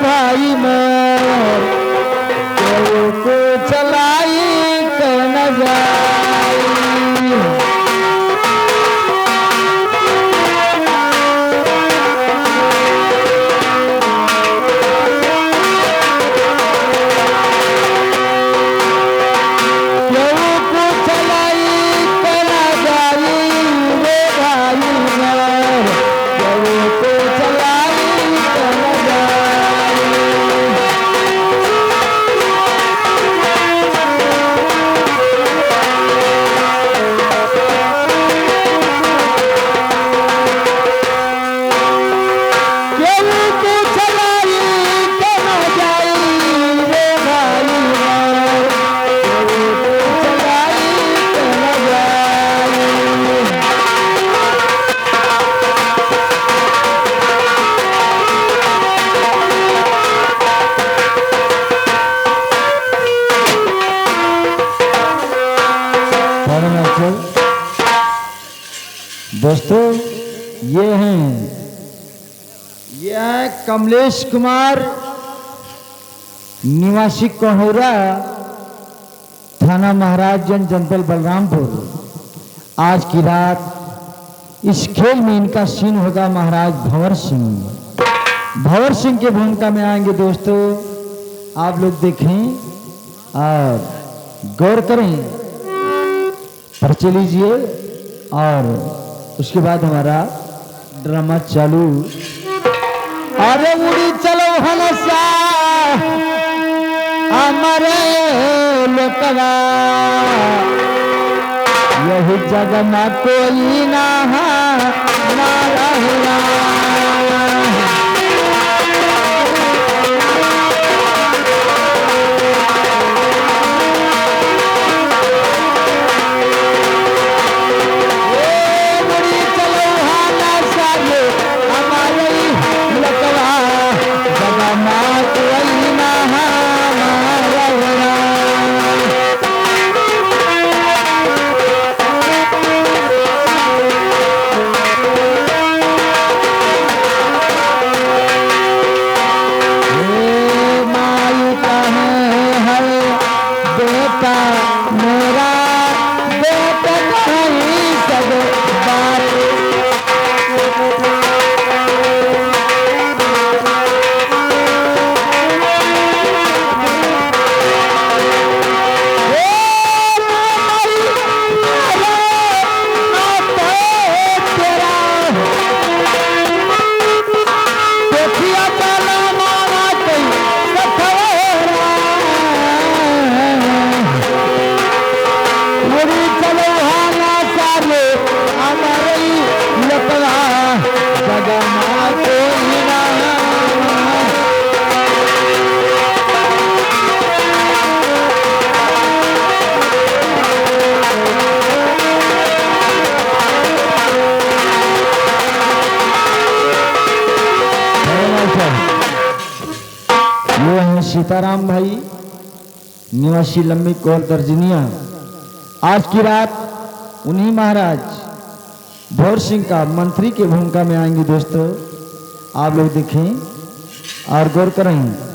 भाई मोर को चलाई कर न जाई। दोस्तों ये हैं कमलेश कुमार निवासी कोहरा थाना महाराजगंज जनपद बलरामपुर। आज की रात इस खेल में इनका सीन होगा महाराज भंवर सिंह। भंवर सिंह के भूमिका में आएंगे दोस्तों, आप लोग देखें और गौर करें, परिचय लीजिए और उसके बाद हमारा ड्रामा चालू। अरे उड़ी चलो हनसा हमारे लोकवा, यही जगह में कोई ना रहा। सीताराम भाई निवासी लंबी कोल दर्जनिया। आज की रात उन्हीं महाराज भंवर सिंह का मंत्री की भूमिका में आएंगे दोस्तों, आप लोग देखें और गौर करें।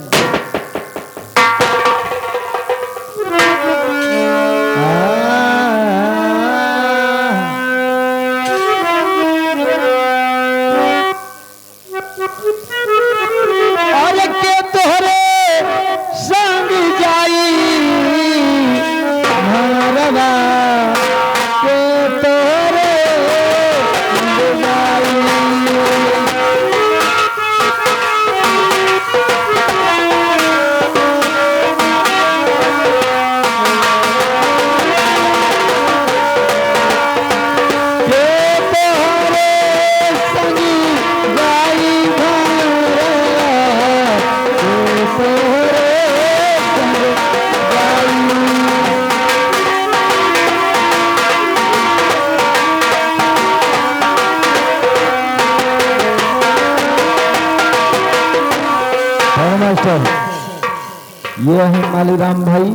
ये है मालीराम भाई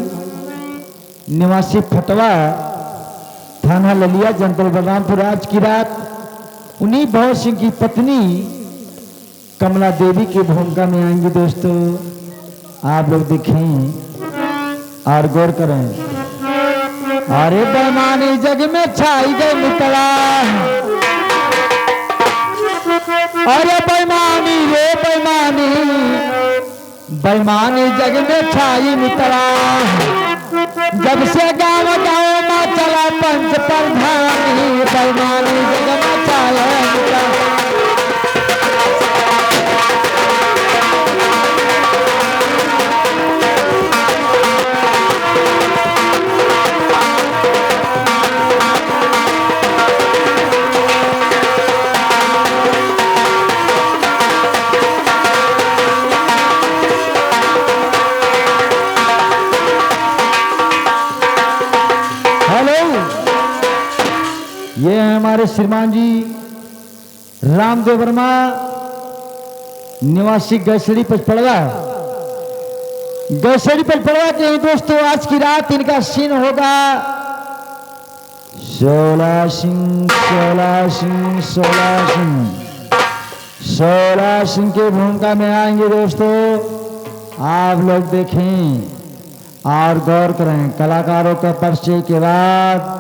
निवासी फटवा थाना ललिया जनपद बलरामपुर। आज की रात उन्हीं भंवर सिंह की पत्नी कमला देवी की भूमिका में आएंगे दोस्तों। आप लोग देखें और गौर करें। अरे बेईमानी जग में छाई गई मितला, अरे बेईमानी रे बेईमानी, बेईमानी जग में छाई मितला। जब से गाँव गाँव में चला पंच प्रधानी, बेईमानी जग में छाया मितला। ये है हमारे श्रीमान जी रामदेव वर्मा, निवासी गैसड़ी पचपड़वा। गैसड़ी पचपड़वा के दोस्तों आज की रात इनका सीन होगा 16 सिंह 16 सिंह 16 सिंह 16 सिंह की भूमिका में आएंगे दोस्तों। आप लोग देखें और गौर करें। कलाकारों का परिचय के बाद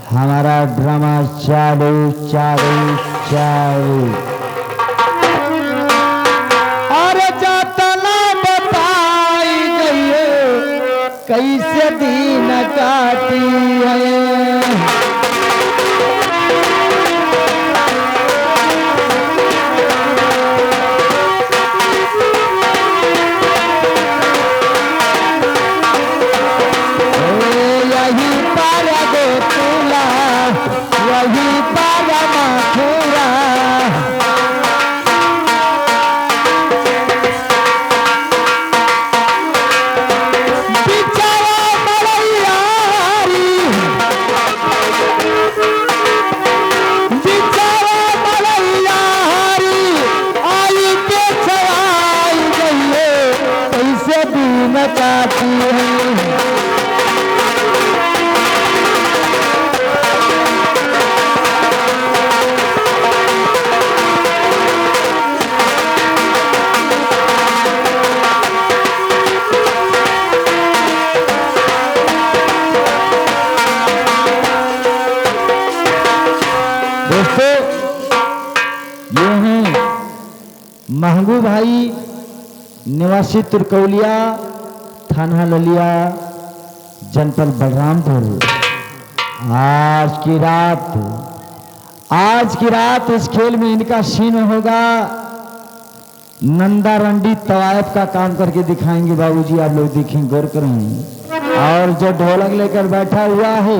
हमारा ड्रामा चालू चालू चालू। अरे जातना बताई गई कैसे दिन काटी है। महंगू भाई निवासी तुर्कौलिया, थाना ललिया, जनपद बलरामपुर। आज की रात इस खेल में इनका सीन होगा नंदा रंडी तवायफ का काम करके दिखाएंगे बाबूजी। आप लोग देखें, गौर करें। और जो ढोलक लेकर बैठा हुआ है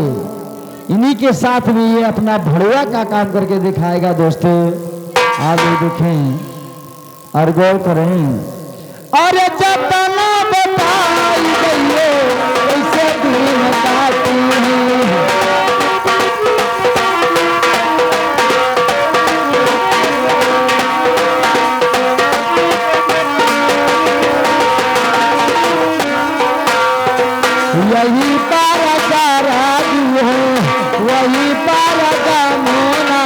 इन्हीं के साथ में ये अपना भड़ुआ का काम करके दिखाएगा दोस्तों। आप लोग देखें और गौर करें। और जब तना बताई गई कैसे दिन काटी है। यही पारा का राजू है, वही पारा का मोना।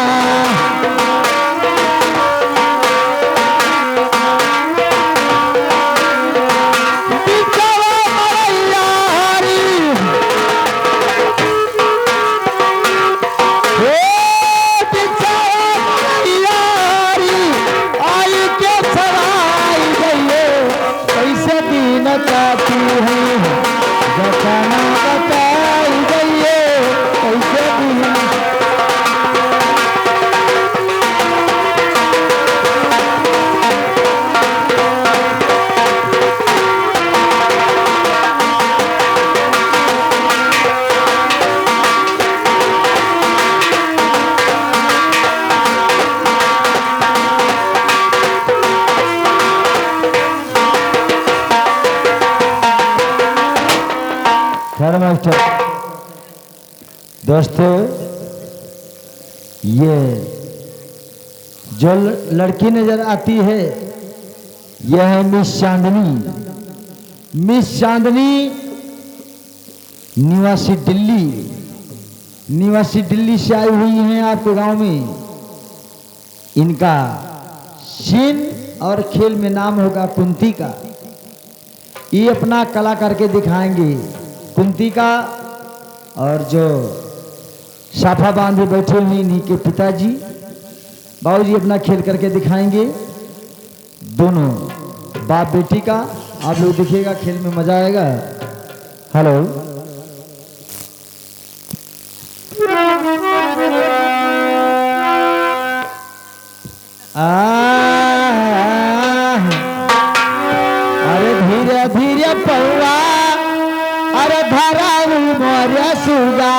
दोस्तों ये जो लड़की नजर आती है यह है मिस चांदनी। मिस चांदनी निवासी दिल्ली से आई हुई हैं आपके गांव में। इनका सीन और खेल में नाम होगा कुंती का। ये अपना कला करके दिखाएंगे कुंती का, और जो साफा बांधे बैठे हुए इन्हीं के पिताजी बाबूजी अपना खेल करके दिखाएंगे। दोनों बाप बेटी का आप लोग देखिएगा, खेल में मजा आएगा। हेलो अरे धीरे धीरे पौआ, अरे धरा मोर सुगा,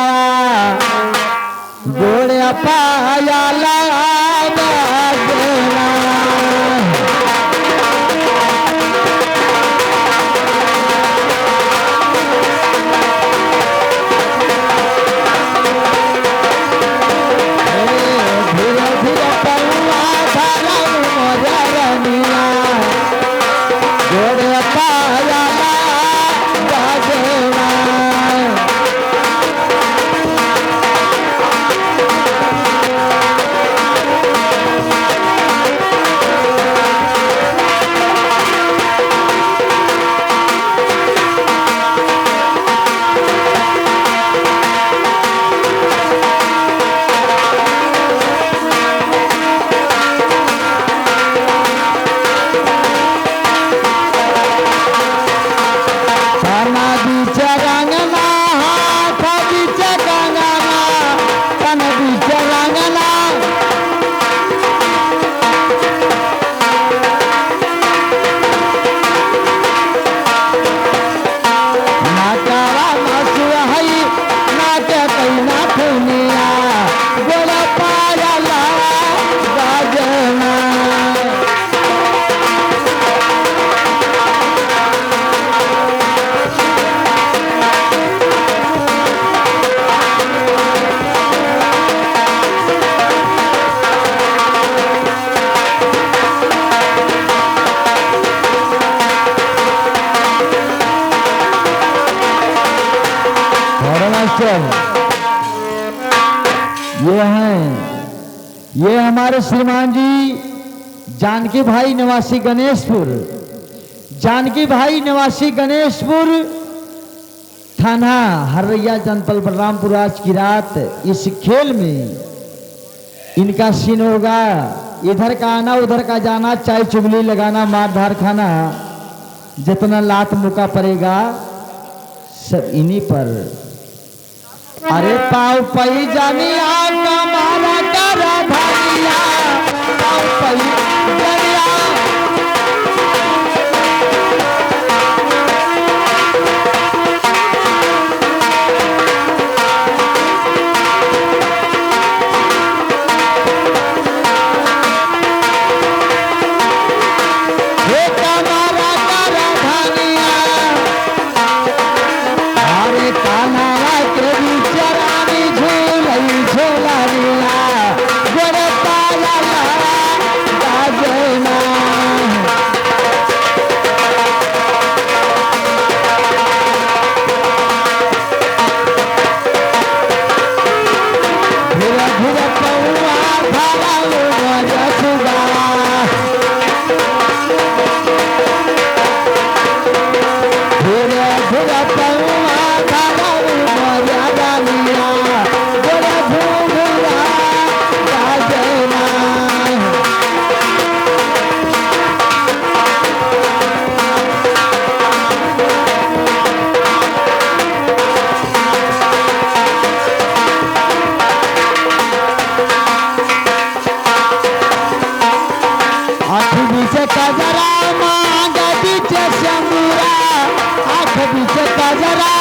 गोड़े पाया लगा देना। धीरे धीरे पौआ धरा मोर रनिया, गोड़े पाया लगा देना। ये हमारे श्रीमान जी जानकी भाई निवासी गणेशपुर, जानकी भाई निवासी गणेशपुर थाना हरैया जनपद बलरामपुर। आज की रात इस खेल में इनका सीन होगा। इधर का आना उधर का जाना, चाय चुगली लगाना, मार धार खाना, जितना लात मुका पड़ेगा सब इन्हीं पर। अरे पाव पई जानिया कमारा करा धनिया, पाव पई जानिया। हे कमारा करा धनिया, अरे कानावा के बिचारानी झूलई झूलानिया, गोरे पाया गाजना। धीरे धीरे पौआ धरा मोर सुगा, धीरे धीरे पौआ धरा मोर रनिया, गोरे घुंघरा गाजना। आँख बीच कजरा मांग बीच सिंदूरा, आँख बीच कजरा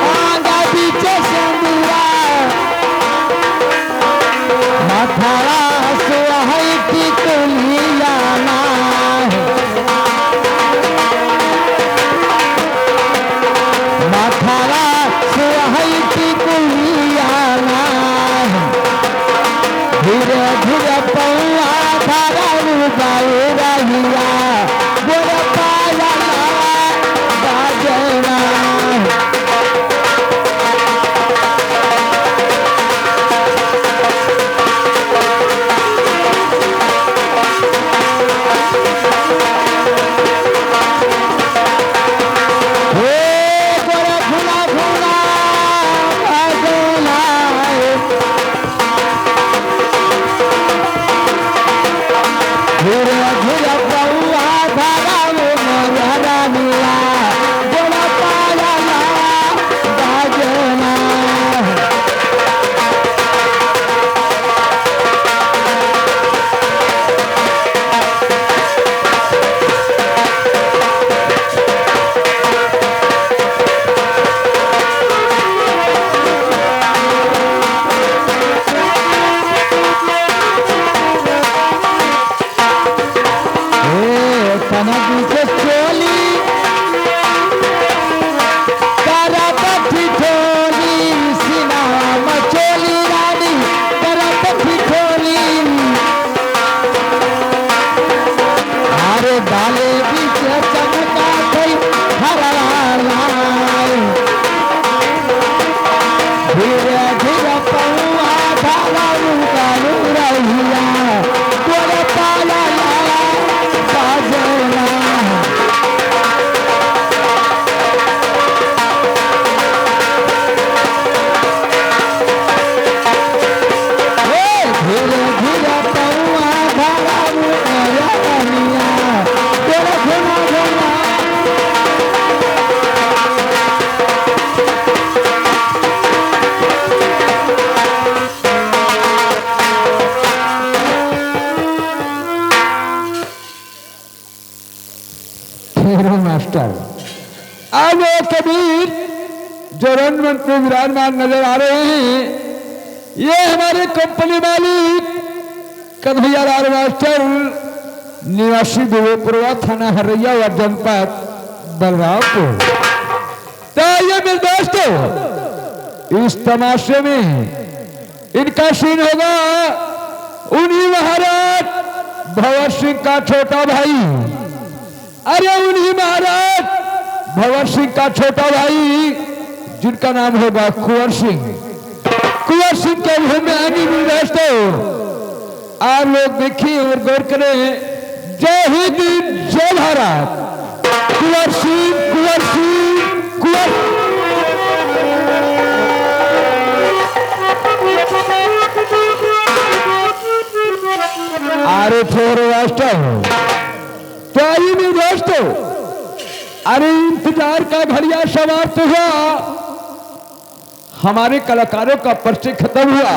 मांग बीच सिंदूरा, माथारा सुहाई टिकुलिया ना, माथारा सुहाई टिकुलिया ना। धीरे धीरे पौआ धरा गाए रहिया, गोरे पाया गाजना। वन मंत्री विराजमान नजर आ रहे हैं। ये हमारे कंपनी मालिक कन्हैया लाल मास्टर, निवासी दुबेपुरवा, थाना हरैया व जनपद बलरामपुर। तो ये मेरे दोस्तों, इस तमाशे में इनका सीन होगा उन्हीं महाराज भंवर सिंह का छोटा भाई। अरे उन्हीं महाराज भंवर सिंह का छोटा भाई जिनका नाम होगा कुंवर सिंह। कुंवर सिंह के मुंह में आनी भी दोस्तों, आप लोग देखिए और गौर करें। जय हिंद, जय भारत। कुंवर सिंह, कुंवर सिंह, कुंवर। अरे फोर राष्ट्र तो आई नहीं दोस्तों। अरे इंतजार का घड़िया समाप्त हुआ, हमारे कलाकारों का परिचय खत्म हुआ।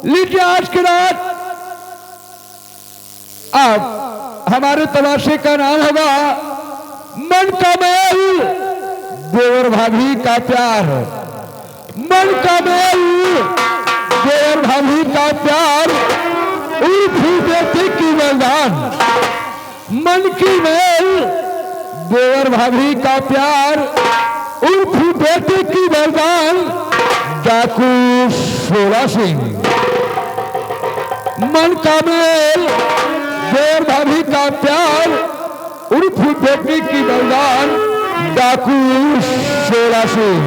लीजिए आज की रात अब हमारे तमाशे का नाम होगा मन का मेल, देवर भाभी का प्यार। मन का मेल, देवर भाभी का प्यार, उर्फी बेटी की बलिदान। मन की मेल, देवर भाभी का प्यार, उर्फी बेटी की बलिदान, डाकू शोला सिंह। मन का मेल, देवर भाभी का प्यार, उर्फी बेटी की बलिदान, डाकू शोला सिंह।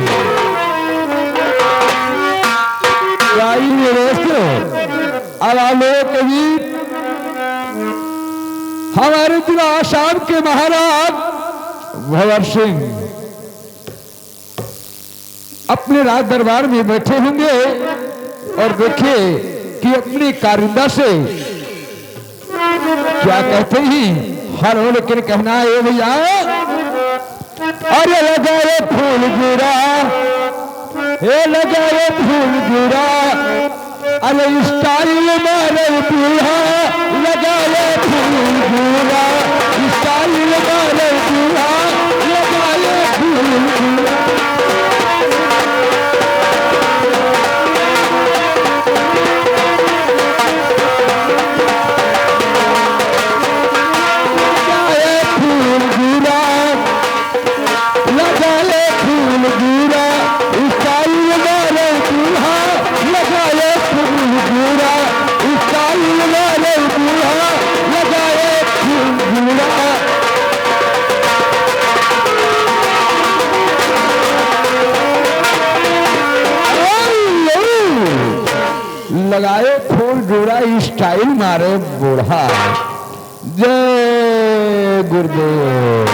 अब आलोक गीत हमारे जिला आसाम के महाराज भंवर सिंह अपने राज दरबार में बैठे होंगे और देखिए कि अपनी कारिंदा से क्या कहते हैं। हर हो लेकिन कहना है भैया, अरे लगाए फूल गिरा, हे लगाए फूल गिरा, अरे स्टाइल मारे दूल्हा, लगाए फूल गिरा, स्टाइल मारे दूल्हा, लगाए फूल गिरा। लगाए फूल जोड़ा, स्टाइल मारे बूढ़ा। जय गुरुदेव।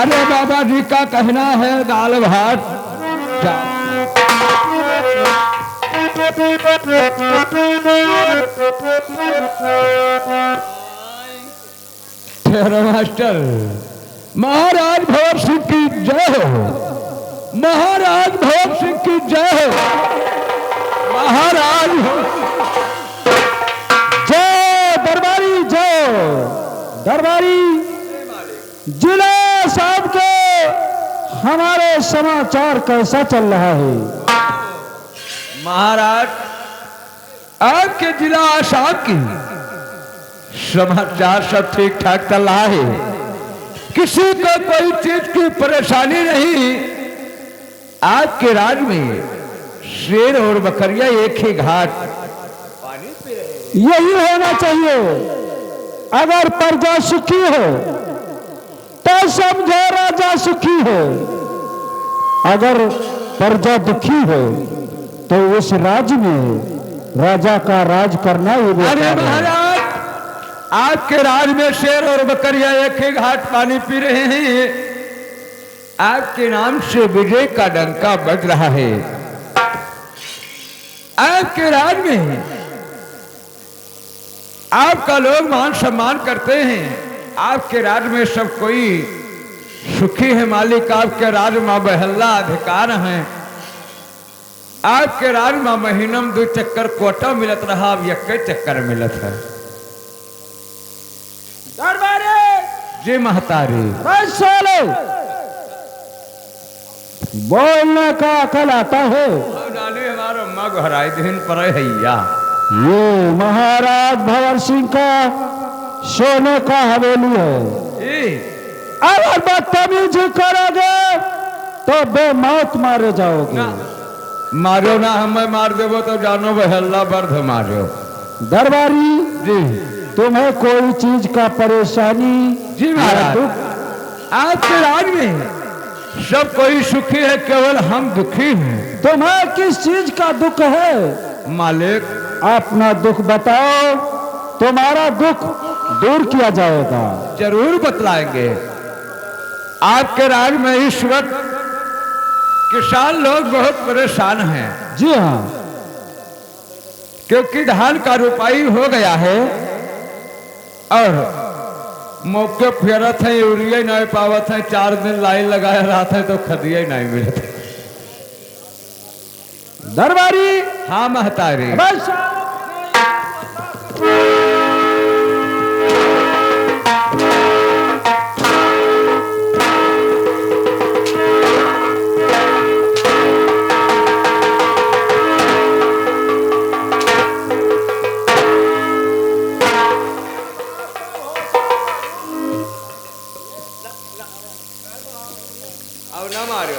अरे बाबा जी का कहना है दाल भात मास्टर। महाराज भंवर सिंह की जय हो, महाराज भंवर सिंह की जय हो, महाराज जय दरबारी, जय दरबारी। जिला साहब के हमारे समाचार कैसा चल रहा है? महाराज आपके जिला आसाम की समाचार सब ठीक ठाक चल रहा है, किसी को कोई चीज की परेशानी नहीं। आपके राज में शेर और बकरिया एक ही घाट पानी पी रहे। यही होना चाहिए। अगर प्रजा सुखी हो तो समझो राजा सुखी हो, अगर प्रजा दुखी हो तो उस राज्य में राजा का राज करना ही। अरे महाराज आपके राज में शेर और बकरिया एक ही घाट पानी पी रहे हैं। आपके नाम से विजय का डंका बज रहा है। आपके राज में आपका लोग मान सम्मान करते हैं। आपके राज में सब कोई सुखी है। मालिक आपके राज मां बहल्ला अधिकार हैं। आपके राज मां महीनम 2 चक्कर कोटा मिलत रहा, अब 1 चक्कर मिलत है। दरबारे जी महतारी बोलने का अकल आता है? नानी हमारा मग हराई दिन पर हैया। ये महाराज भंवर सिंह का सोने का हवेली है। अगर बदतमीजी करोगे तो बेमौत मारे जाओगे। मारो ना, हमें मार देवो तो जानो बहल्ला बर्द मारो। दरबारी जी तुम्हें कोई चीज का परेशानी जी महाराज, आपके राज में सब कोई सुखी है, केवल हम दुखी हैं। तुम्हें किस चीज का दुख है? मालिक अपना दुख बताओ, तुम्हारा दुख दूर किया जाएगा। जरूर बतलाएंगे। आपके राज में इस वक्त किसान लोग बहुत परेशान हैं। जी हाँ, क्योंकि धान का रुपाई हो गया है और मौके फेरत है, यूरिया नहीं पावत है। 4 दिन लाइन लगाए रहते हैं तो खदिया नहीं मिलते। दरबारी हाँ महतारी, बस अब ना मारो।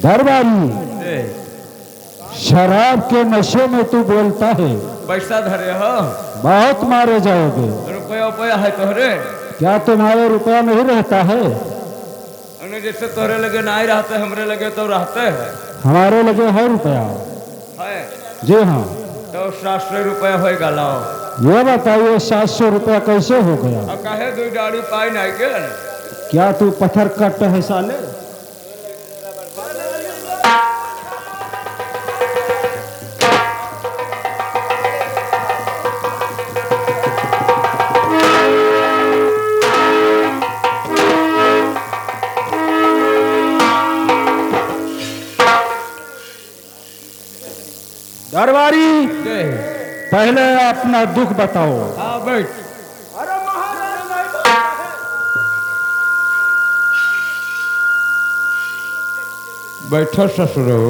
दरबारी, शराब के नशे में तू बोलता है। पैसा धरे हो, बहुत मारे जाओगे। रुपया उपया है तोहरे? क्या तुम्हारे रुपया नहीं रहता है? उन्हें जैसे तोहरे लगे नहीं रहते, हमरे लगे तो रहते हैं। हमारे लगे है रुपया। है जी हाँ। तो 700 रुपया होएगा। लाओ। ये बताइए 700 रुपया कैसे हो गया? अब कहे 2 डाड़ी पाई नहीं के? क्या तू पत्थर कट है साले? दरबारी, पहले अपना दुख बताओ। हाँ बैठ। बैठो ससुरो।